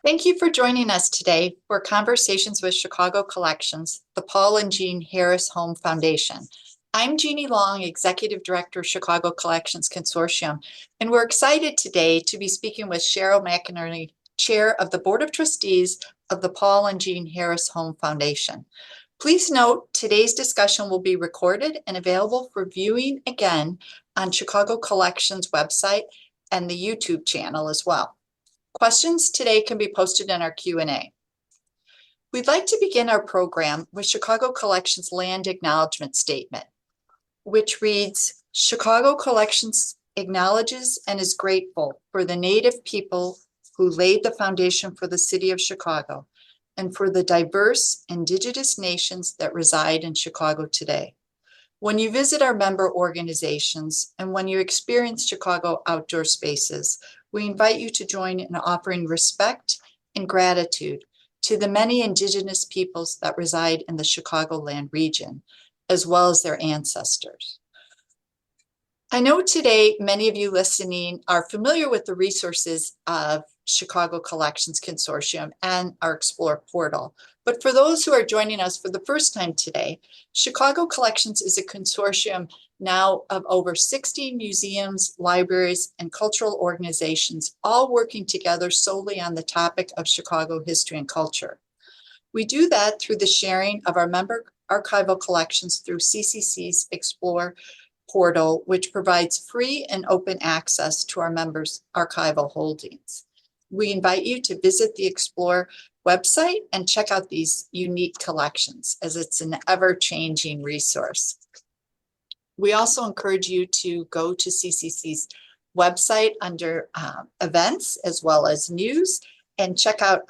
Thank you for joining us today for Conversations with Chicago Collections, the Paul and Jean Harris Home Foundation. I'm Jeannie Long, Executive Director of Chicago Collections Consortium, and we're excited today to be speaking with Cheryl McInerney, Chair of the Board of Trustees of the Paul and Jean Harris Home Foundation. Please note, today's discussion will be recorded and available for viewing again on Chicago Collections website and the YouTube channel as well. Questions today can be posted in our Q&A. We'd like to begin our program with Chicago Collections Land Acknowledgement Statement, which reads, Chicago Collections acknowledges and is grateful for the Native people who laid the foundation for the city of Chicago and for the diverse Indigenous nations that reside in Chicago today. When you visit our member organizations and when you experience Chicago outdoor spaces, we invite you to join in offering respect and gratitude to the many Indigenous peoples that reside in the Chicagoland region, as well as their ancestors. I know today many of you listening are familiar with the resources of Chicago Collections Consortium and our Explore portal. But for those who are joining us for the first time today, Chicago Collections is a consortium now of over 60 museums, libraries, and cultural organizations, all working together solely on the topic of Chicago history and culture. We do that through the sharing of our member archival collections through CCC's Explore portal, which provides free and open access to our members' archival holdings. We invite you to visit the Explore website and check out these unique collections, as it's an ever-changing resource. We also encourage you to go to CCC's website under events as well as news and check out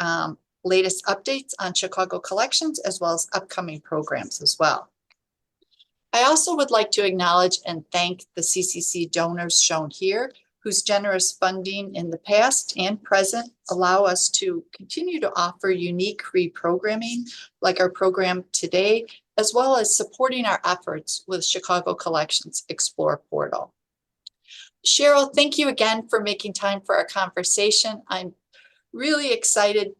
latest updates on Chicago Collections as well as upcoming programs as well. I also would like to acknowledge and thank the CCC donors shown here, whose generous funding in the past and present allow us to continue to offer unique free programming like our program today, as well as supporting our efforts with Chicago Collections Explore portal. Cheryl, thank you again for making time for our conversation. I'm really excited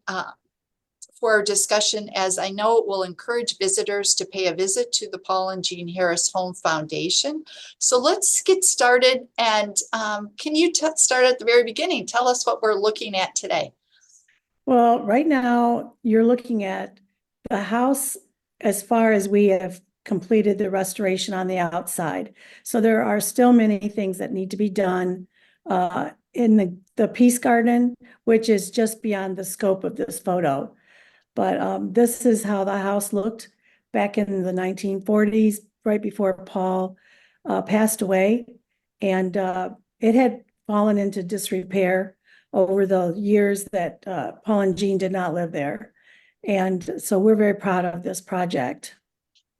for our discussion, as I know it will encourage visitors to pay a visit to the Paul and Jean Harris Home Foundation. So let's get started. And can you start at the very beginning? Tell us what we're looking at today. Well, right now you're looking at the house as far as we have completed the restoration on the outside. So there are still many things that need to be done in the Peace Garden, which is just beyond the scope of this photo. But this is how the house looked back in the 1940s, right before Paul passed away. And it had fallen into disrepair over the years that Paul and Jean did not live there. And so we're very proud of this project.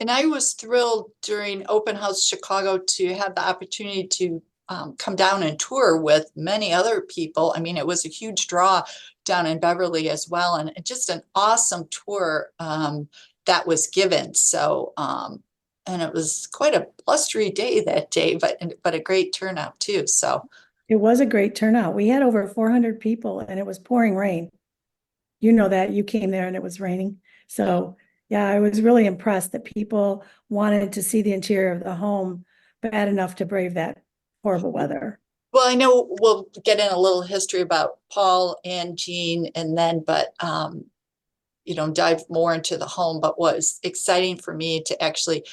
And I was thrilled during Open House Chicago to have the opportunity to come down and tour with many other people. I mean, it was a huge draw down in Beverly as well, and just an awesome tour that was given. So, and it was quite a blustery day that day, but a great turnout too. So it was a great turnout. We had over 400 people, and it was pouring rain. You know that, you came there and it was raining. So yeah, I was really impressed that people wanted to see the interior of the home bad enough to brave that horrible weather. Well, I know we'll get in a little history about Paul and Jean and then, but, dive more into the home. But what was exciting for me to actually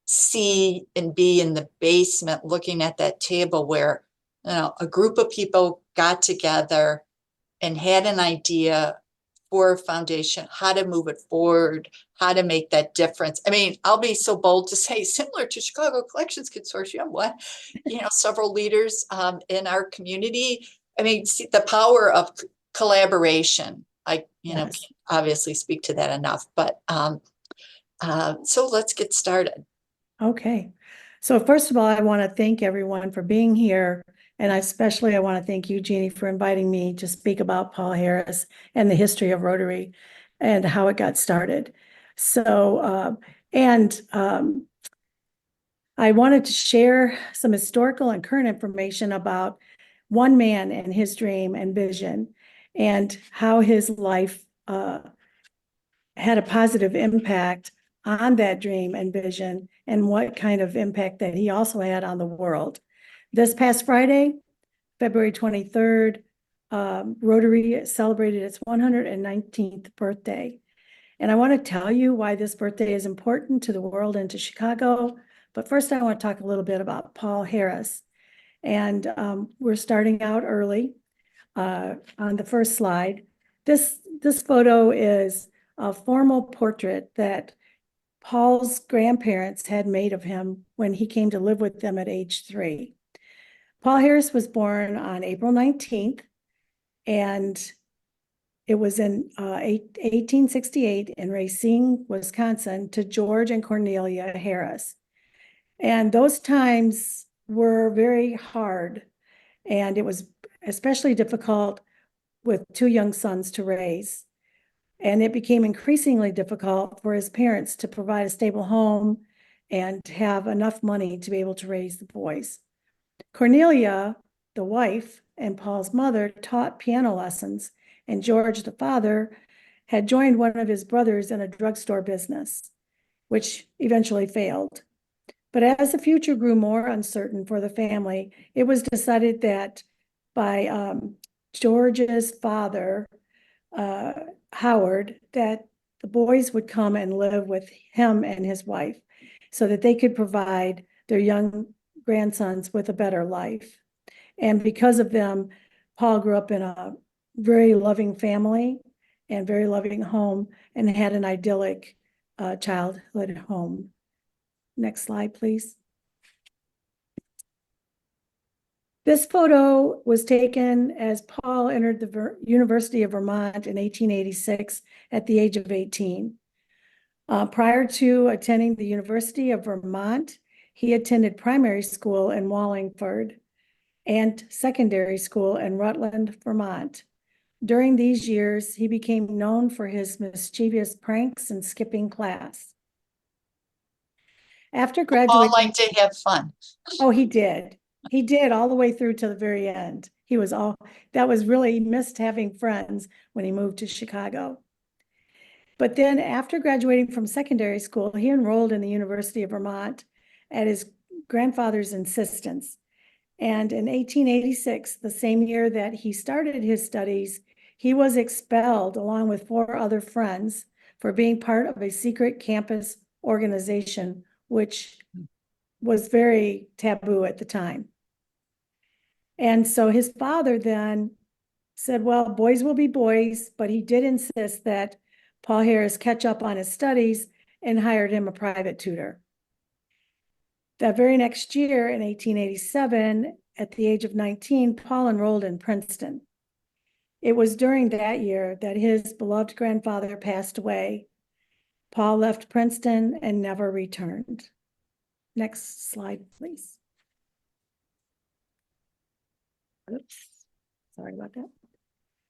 see and be in the basement looking at that table where, a group of people got together and had an idea for a foundation, how to move it forward, how to make that difference. I mean, I'll be so bold to say, similar to Chicago Collections Consortium, several leaders in our community. I mean, see the power of collaboration. Yes. Obviously speak to that enough, but so let's get started. Okay. So first of all, I want to thank everyone for being here. And I want to thank you, Jeannie, for inviting me to speak about Paul Harris and the history of Rotary and how it got started. So, I wanted to share some historical and current information about one man and his dream and vision. and how his life had a positive impact on that dream and vision, and what kind of impact that he also had on the world. This past Friday, February 23rd, Rotary celebrated its 119th birthday. And I want to tell you why this birthday is important to the world and to Chicago. But first, I want to talk a little bit about Paul Harris. And we're starting out early on the first slide. This photo is a formal portrait that Paul's grandparents had made of him when he came to live with them at age 3. Paul Harris was born on April 19th, and it was in 1868 in Racine, Wisconsin, to George and Cornelia Harris. And those times were very hard, and it was especially difficult with 2 young sons to raise. And it became increasingly difficult for his parents to provide a stable home and have enough money to be able to raise the boys. Cornelia, the wife, and Paul's mother taught piano lessons, and George, the father, had joined one of his brothers in a drugstore business, which eventually failed. But as the future grew more uncertain for the family, it was decided that by George's father, Howard, that the boys would come and live with him and his wife so that they could provide their young grandsons with a better life. And because of them, Paul grew up in a very loving family and very loving home, and had an idyllic childhood home. Next slide, please. This photo was taken as Paul entered the University of Vermont in 1886 at the age of 18. Prior to attending the University of Vermont, he attended primary school in Wallingford and secondary school in Rutland, Vermont. During these years, he became known for his mischievous pranks and skipping class. After Paul graduating, liked to have fun. oh, he did. He did all the way through to the very end. He really missed having friends when he moved to Chicago. But then after graduating from secondary school, he enrolled in the University of Vermont at his grandfather's insistence. And in 1886, the same year that he started his studies, he was expelled along with 4 other friends for being part of a secret campus organization, which was very taboo at the time. And so his father then said, well, boys will be boys, but he did insist that Paul Harris catch up on his studies and hired him a private tutor. That very next year, in 1887, at the age of 19, Paul enrolled in Princeton. It was during that year that his beloved grandfather passed away. Paul left Princeton and never returned. Next slide, please. Oops, sorry about that.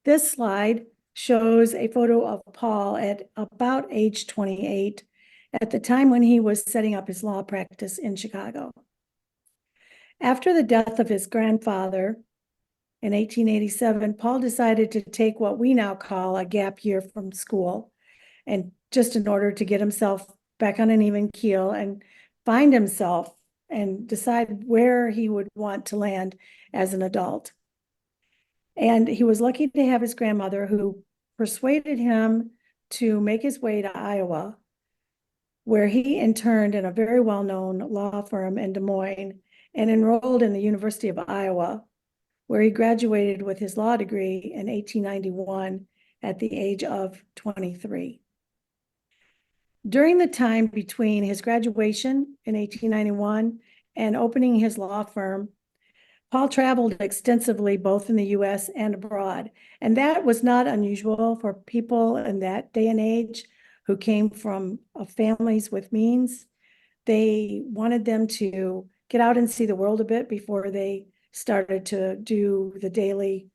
This slide shows a photo of Paul at about age 28, at the time when he was setting up his law practice in Chicago. After the death of his grandfather in 1887, Paul decided to take what we now call a gap year from school, and just in order to get himself back on an even keel and find himself and decide where he would want to land as an adult. And he was lucky to have his grandmother, who persuaded him to make his way to Iowa, where he interned in a very well-known law firm in Des Moines and enrolled in the University of Iowa, where he graduated with his law degree in 1891 at the age of 23. During the time between his graduation in 1891 and opening his law firm, Paul traveled extensively both in the US and abroad, and that was not unusual for people in that day and age who came from families with means. They wanted them to get out and see the world a bit before they started to do the daily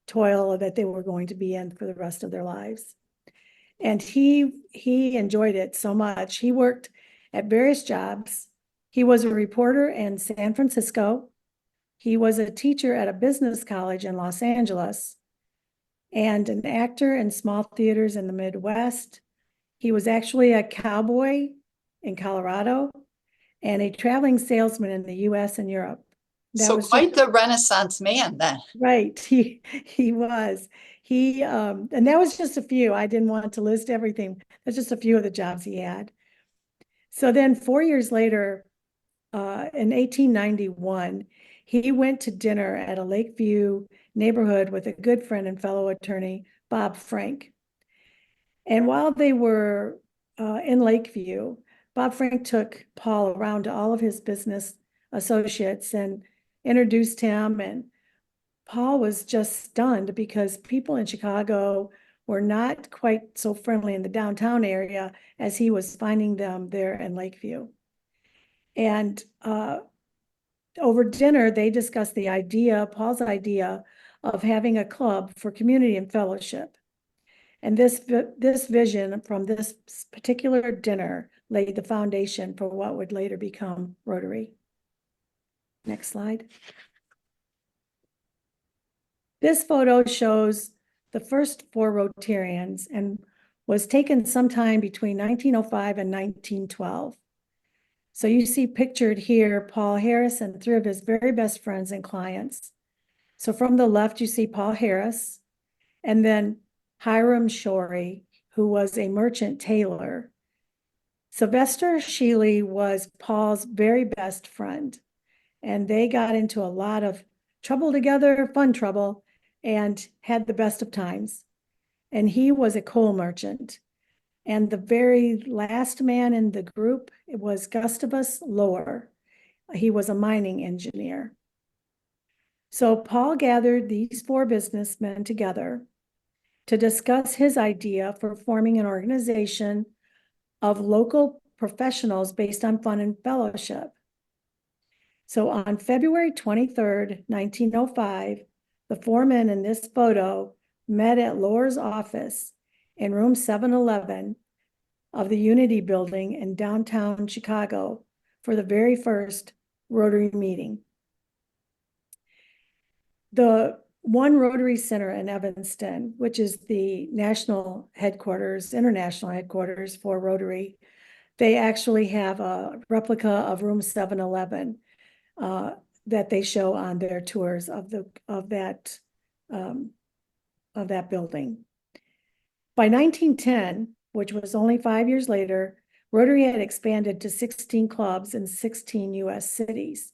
toil that they were going to be in for the rest of their lives. And he enjoyed it so much. He worked at various jobs. He was a reporter in San Francisco. He was a teacher at a business college in Los Angeles. and an actor in small theaters in the Midwest. He was actually a cowboy in Colorado and a traveling salesman in the US and Europe. That So was just quite the Renaissance man then. right. He was. And that was just a few. I didn't want to list everything. That's just a few of the jobs he had. So then 4 years later, in 1891, he went to dinner at a Lakeview neighborhood with a good friend and fellow attorney, Bob Frank. And while they were in Lakeview, Bob Frank took Paul around to all of his business associates and introduced him. And Paul was just stunned because people in Chicago were not quite so friendly in the downtown area as he was finding them there in Lakeview. And over dinner, they discussed the idea, Paul's idea, of having a club for community and fellowship. And this vision from this particular dinner laid the foundation for what would later become Rotary. Next slide. This photo shows the first 4 Rotarians and was taken sometime between 1905 and 1912. So you see pictured here, Paul Harris and 3 of his very best friends and clients. So from the left, you see Paul Harris, and then Hiram Shorey, who was a merchant tailor. Sylvester Shealy was Paul's very best friend, and they got into a lot of trouble together, fun trouble, and had the best of times. And he was a coal merchant. And the very last man in the group was Gustavus Lohr. He was a mining engineer. So Paul gathered these 4 businessmen together to discuss his idea for forming an organization of local professionals based on fun and fellowship. So on February 23rd, 1905, the 4 men in this photo met at Lohr's office in room 711 of the Unity Building in downtown Chicago for the very first Rotary meeting. The One Rotary Center in Evanston, which is the national headquarters, international headquarters for Rotary, they actually have a replica of room 711 that they show on their tours of that building. By 1910, which was only 5 years later, Rotary had expanded to 16 clubs in 16 US cities.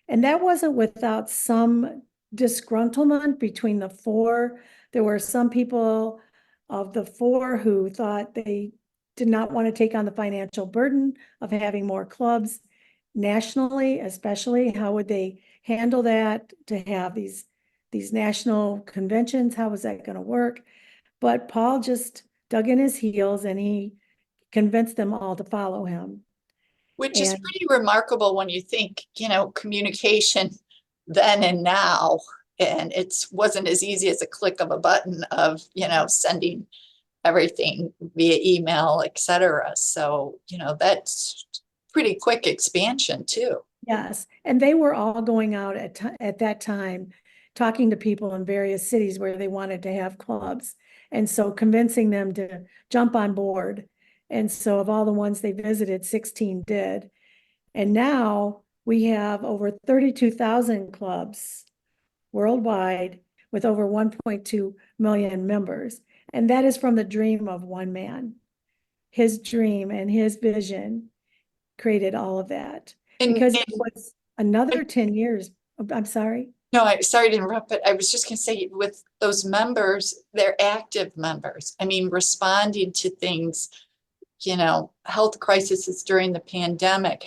And that wasn't without some disgruntlement between the 4. There were some people of the 4 who thought they did not want to take on the financial burden of having more clubs nationally, especially. How would they handle that, to have these national conventions? How was that going to work? But Paul just dug in his heels and he convinced them all to follow him. Which is And pretty remarkable when you think, communication then and now. And it wasn't as easy as a click of a button of, sending everything via email, et cetera. So, that's pretty quick expansion too. yes, and they were all going out at that time, talking to people in various cities where they wanted to have clubs. And so convincing them to jump on board. And so of all the ones they visited, 16 did. And now we have over 32,000 clubs worldwide with over 1.2 million members. And that is from the dream of one man. His dream and his vision created all of that. And, Because and it was another 10 years. I'm sorry. no, sorry to interrupt, but I was just going to say, with those members, they're active members. I mean, responding to things, health crises during the pandemic,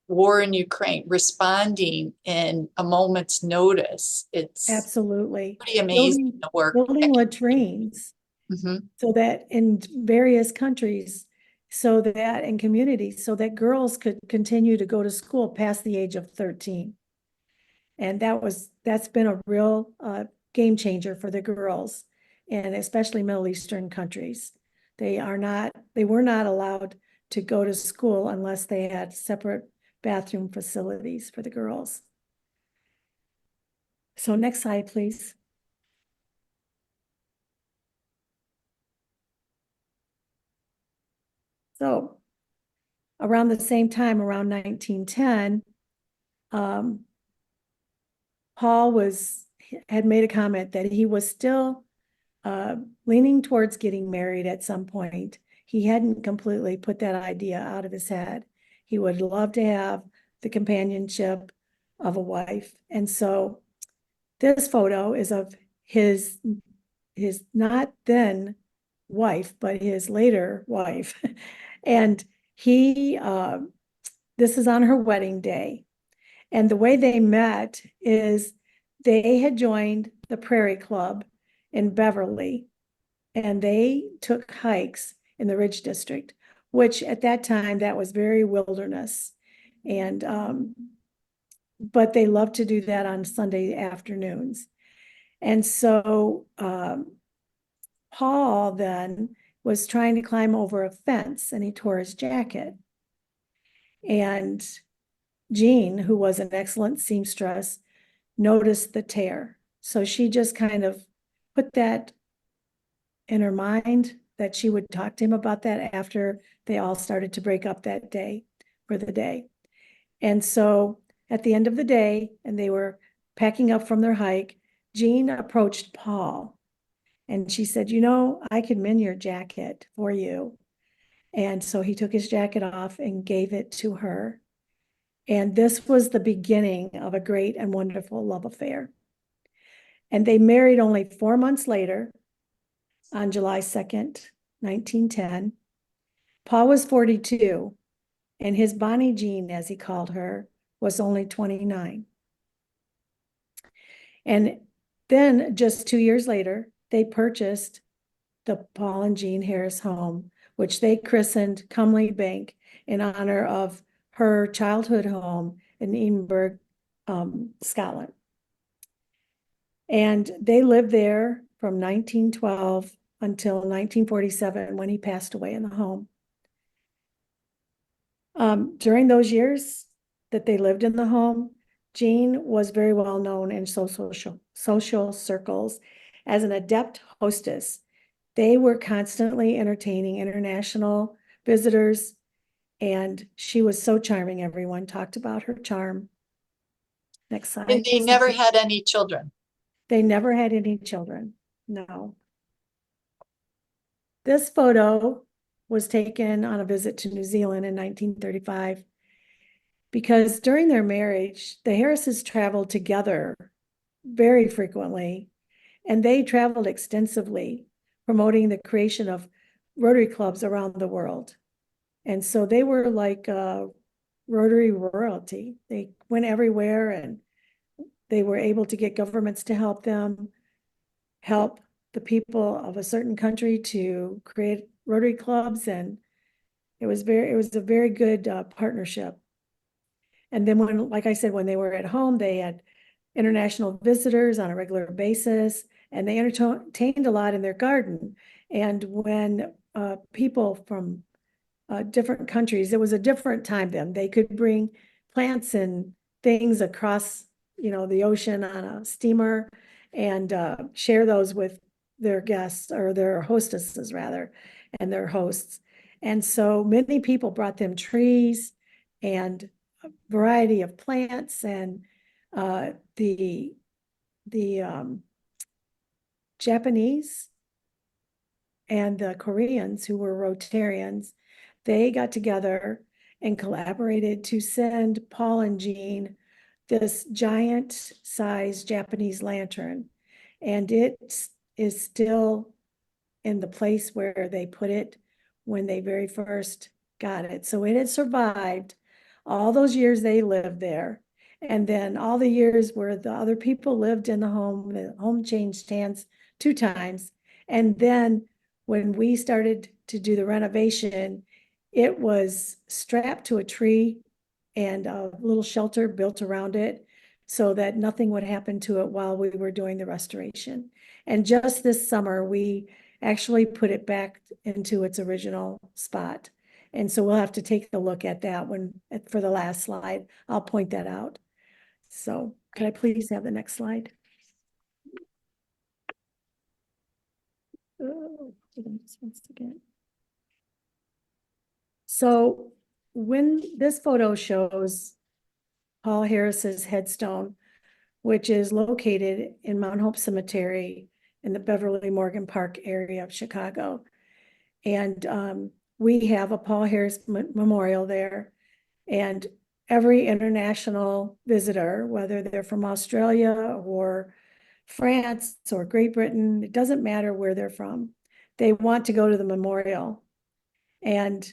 war in Ukraine, responding in a moment's notice. It's Absolutely. pretty amazing the work. Building latrines Mhm. so that in various countries, so that in communities, so that girls could continue to go to school past the age of 13. And that's been a real game changer for the girls, and especially Middle Eastern countries. They were not allowed to go to school unless they had separate bathroom facilities for the girls. So next slide, please. So around the same time, around 1910, Paul had made a comment that he was still leaning towards getting married at some point. He hadn't completely put that idea out of his head. He would love to have the companionship of a wife. And so this photo is of his not then wife, but his later wife. And this is on her wedding day. And the way they met is they had joined the Prairie Club in Beverly, and they took hikes in the Ridge District, which at that time, that was very wilderness. And, but they loved to do that on Sunday afternoons. And so, Paul then was trying to climb over a fence and he tore his jacket. And Jean, who was an excellent seamstress, noticed the tear. So she just kind of put that in her mind that she would talk to him about that after they all started to break up that day for the day. And so at the end of the day, and they were packing up from their hike, Jean approached Paul and she said, you know, I could mend your jacket for you. And so he took his jacket off and gave it to her. And this was the beginning of a great and wonderful love affair. And they married only 4 months later on July 2nd, 1910. Paul was 42, and his Bonnie Jean, as he called her, was only 29. And then just 2 years later, they purchased the Paul and Jean Harris home, which they christened Cumley Bank in honor of her childhood home in Edinburgh, Scotland. And they lived there from 1912 until 1947 when he passed away in the home. During those years that they lived in the home, Jean was very well known in social circles as an adept hostess. They were constantly entertaining international visitors, and she was so charming. Everyone talked about her charm. Next slide. And they never had any children. They never had any children. No. This photo was taken on a visit to New Zealand in 1935 because during their marriage, the Harrises traveled together very frequently, and they traveled extensively, promoting the creation of Rotary clubs around the world. And so they were like Rotary royalty. They went everywhere, and they were able to get governments to help them, help the people of a certain country to create Rotary clubs. And it was a very good partnership. And then when, like I said, when they were at home, they had international visitors on a regular basis, and they entertained a lot in their garden. And when people from different countries, it was a different time then. They could bring plants and things across, the ocean on a steamer and share those with their guests, or their hostesses rather, and their hosts. And so many people brought them trees and a variety of plants, and the Japanese and the Koreans, who were Rotarians, they got together and collaborated to send Paul and Jean this giant size Japanese lantern. And it is still in the place where they put it when they very first got it. So it had survived all those years they lived there. And then all the years where the other people lived in the home changed hands 2 times. And then when we started to do the renovation, it was strapped to a tree and a little shelter built around it so that nothing would happen to it while we were doing the restoration. And just this summer, we actually put it back into its original spot. And so we'll have to take a look at that for the last slide. I'll point that out. So could I please have the next slide? Oh, just once again. So when this photo shows Paul Harris's headstone, which is located in Mount Hope Cemetery in the Beverly Morgan Park area of Chicago. And we have a Paul Harris memorial there. And every international visitor, whether they're from Australia or France or Great Britain, it doesn't matter where they're from, they want to go to the memorial and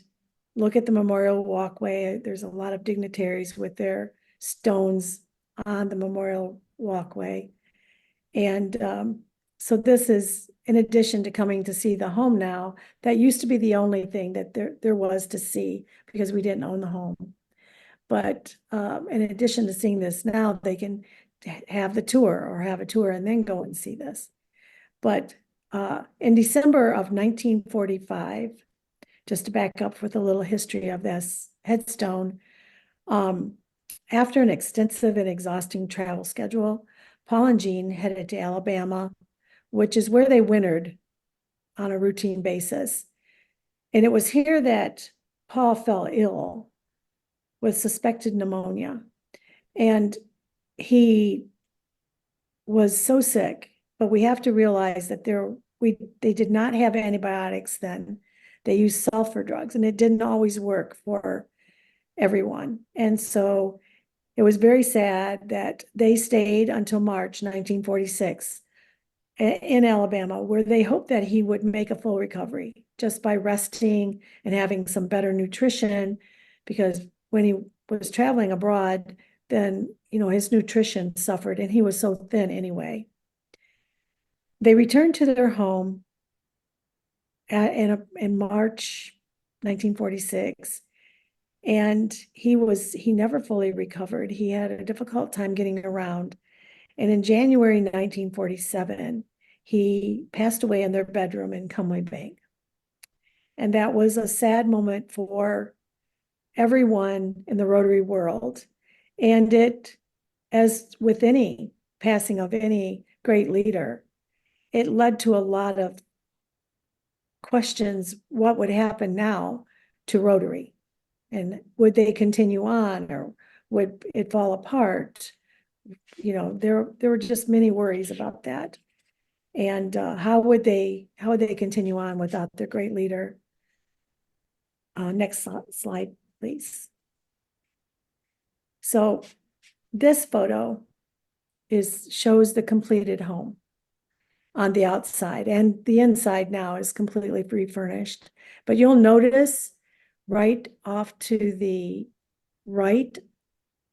look at the memorial walkway. There's a lot of dignitaries with their stones on the memorial walkway. And so this is in addition to coming to see the home now. That used to be the only thing that there was to see because we didn't own the home. But in addition to seeing this now, they can have the tour or have a tour and then go and see this. But in December of 1945, just to back up with a little history of this headstone, after an extensive and exhausting travel schedule, Paul and Jean headed to Alabama, which is where they wintered on a routine basis. And it was here that Paul fell ill with suspected pneumonia. And he was so sick, but we have to realize that they did not have antibiotics then. They used sulfur drugs, and it didn't always work for everyone. And so it was very sad that they stayed until March 1946 in Alabama, where they hoped that he would make a full recovery just by resting and having some better nutrition, because when he was traveling abroad, then, his nutrition suffered and he was so thin anyway. They returned to their home in March 1946. And he never fully recovered. He had a difficult time getting around. And in January 1947, he passed away in their bedroom in Comely Bank. And that was a sad moment for everyone in the Rotary world. And it, as with any passing of any great leader, it led to a lot of questions. What would happen now to Rotary? And would they continue on, or would it fall apart? There were just many worries about that. And how would they continue on without their great leader? Next slide, please. So this photo shows the completed home on the outside, and the inside now is completely refurnished. But you'll notice right off to the right,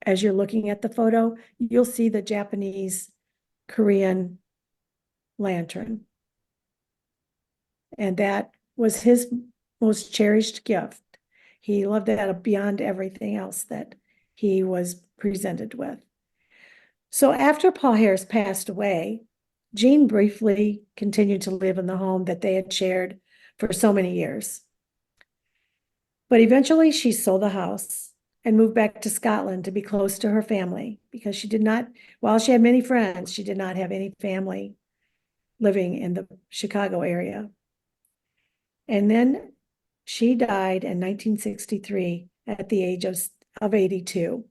as you're looking at the photo, you'll see the Japanese Korean lantern. And that was his most cherished gift. He loved that beyond everything else that he was presented with. So after Paul Harris passed away, Jean briefly continued to live in the home that they had shared for so many years. But eventually she sold the house and moved back to Scotland to be close to her family, because she did not, while she had many friends, she did not have any family living in the Chicago area. And then she died in 1963 at the age of 82.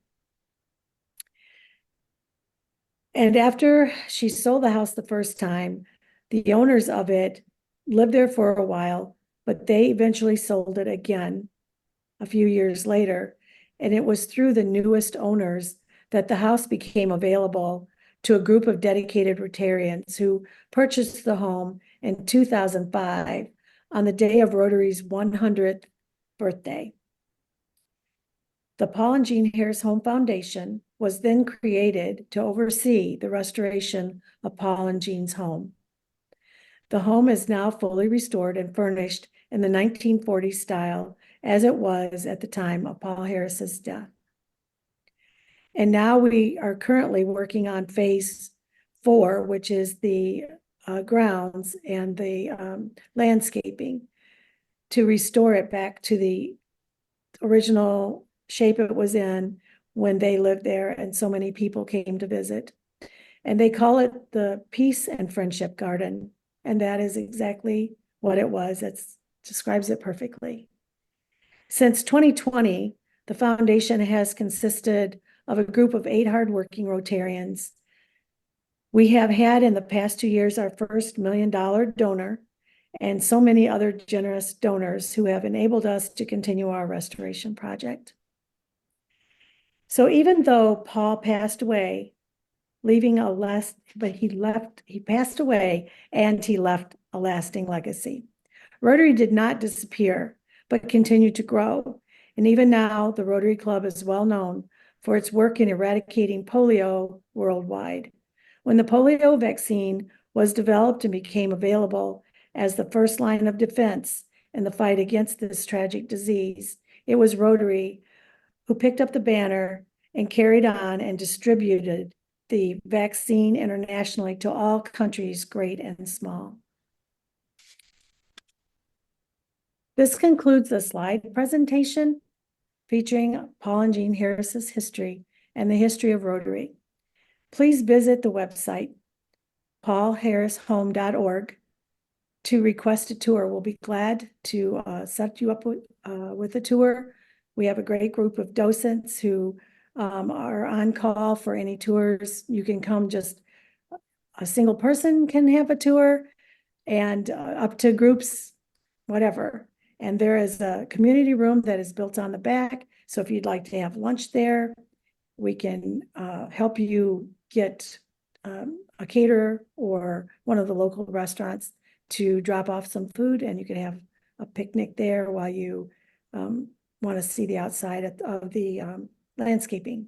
And after she sold the house the first time, the owners of it lived there for a while, but they eventually sold it again a few years later. And it was through the newest owners that the house became available to a group of dedicated Rotarians who purchased the home in 2005 on the day of Rotary's 100th birthday. The Paul and Jean Harris Home Foundation was then created to oversee the restoration of Paul and Jean's home. The home is now fully restored and furnished in the 1940s style, as it was at the time of Paul Harris's death. And now we are currently working on phase 4, which is the grounds and the landscaping, to restore it back to the original shape it was in when they lived there and so many people came to visit. And they call it the Peace and Friendship Garden. And that is exactly what it was. It describes it perfectly. Since 2020, the foundation has consisted of a group of 8 hardworking Rotarians. We have had in the past 2 years our first $1 million donor and so many other generous donors who have enabled us to continue our restoration project. So even though Paul passed away, he passed away and he left a lasting legacy. Rotary did not disappear, but continued to grow. And even now, the Rotary Club is well known for its work in eradicating polio worldwide. When the polio vaccine was developed and became available as the first line of defense in the fight against this tragic disease, it was Rotary who picked up the banner and carried on and distributed the vaccine internationally to all countries, great and small. This concludes the slide presentation featuring Paul and Jean Harris's history and the history of Rotary. Please visit the website, paulharrishome.org, to request a tour. We'll be glad to set you up with a tour. We have a great group of docents who are on call for any tours. You can come, just a single person can have a tour, and up to groups, whatever. And there is a community room that is built on the back. So if you'd like to have lunch there, we can help you get a caterer or one of the local restaurants to drop off some food, and you can have a picnic there while you want to see the outside of the landscaping.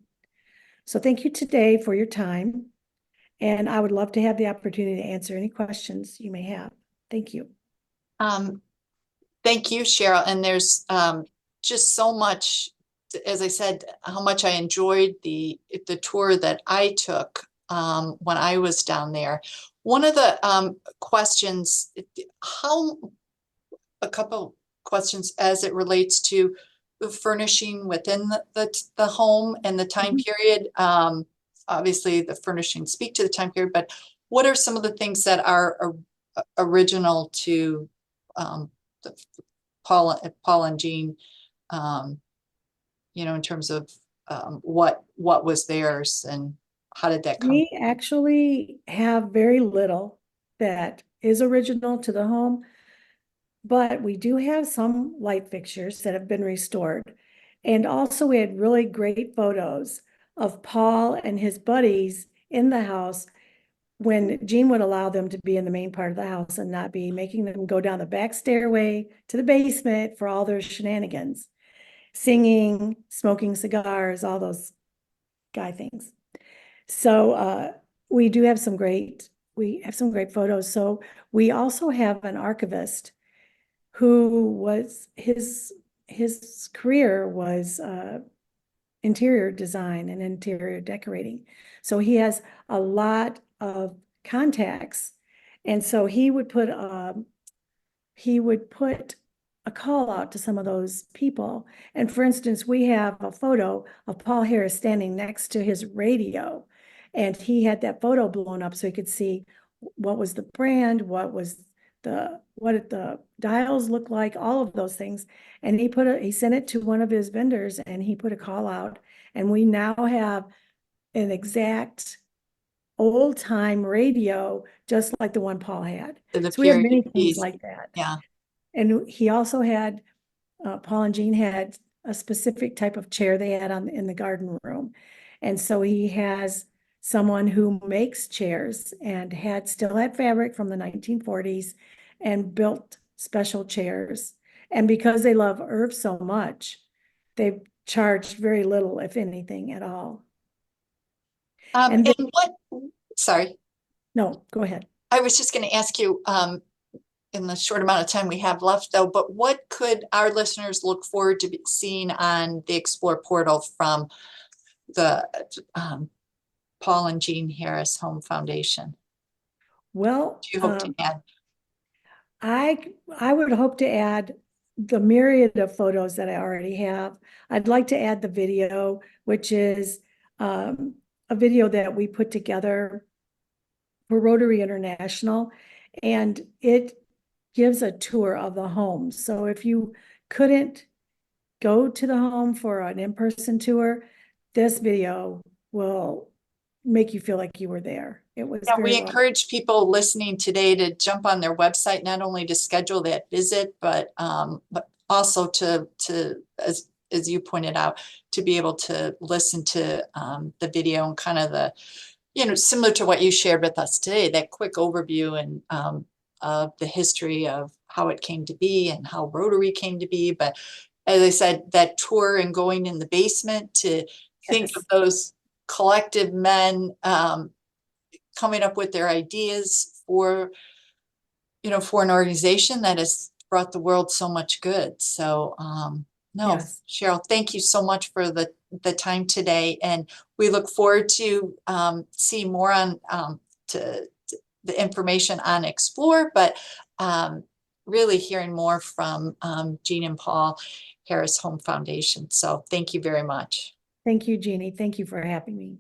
So thank you today for your time. And I would love to have the opportunity to answer any questions you may have. Thank you. Thank you, Cheryl. And there's just so much, as I said, how much I enjoyed the tour that I took when I was down there. One of the questions, a couple questions as it relates to the furnishing within the home and the time period. Obviously, the furnishings speak to the time period, but what are some of the things that are original to Paul and Jean, in terms of what was theirs and how did that come? We actually have very little that is original to the home, but we do have some light fixtures that have been restored. And also we had really great photos of Paul and his buddies in the house when Jean would allow them to be in the main part of the house and not be making them go down the back stairway to the basement for all their shenanigans, singing, smoking cigars, all those guy things. So we have some great photos. So we also have an archivist who was, his career was interior design and interior decorating. So he has a lot of contacts. And so he would put a call out to some of those people. And for instance, we have a photo of Paul Harris standing next to his radio. And he had that photo blown up so he could see what was the brand, what did the dials look like, all of those things. And he sent it to one of his vendors and he put a call out. And we now have an exact old time radio, just like the one Paul had. So we have many things like that. Yeah. And he also had, Paul and Jean had a specific type of chair they had in the garden room. And so he has someone who makes chairs and still had fabric from the 1940s and built special chairs. And because they love Irv so much, they've charged very little, if anything, at all. Sorry. No, go ahead. I was just going to ask you, in the short amount of time we have left though, but what could our listeners look forward to seeing on the Explore portal from the Paul and Jean Harris Home Foundation? Well, do you hope to add? I would hope to add the myriad of photos that I already have. I'd like to add the video, which is a video that we put together for Rotary International, and it gives a tour of the home. So if you couldn't go to the home for an in-person tour, this video will make you feel like you were there. It was Yeah, very we well. encourage people listening today to jump on their website, not only to schedule that visit, but also to as you pointed out, to be able to listen to the video and kind of the, similar to what you shared with us today, that quick overview and of the history of how it came to be and how Rotary came to be. But as I said, that tour and going in the basement to think Yes. of those collective men coming up with their ideas for, for an organization that has brought the world so much good. So, no, Yes. Cheryl, thank you so much for the time today. And we look forward to seeing more on to the information on Explore, but really hearing more from Jean and Paul Harris Home Foundation. So thank you very much. Thank you, Jeannie. Thank you for having me.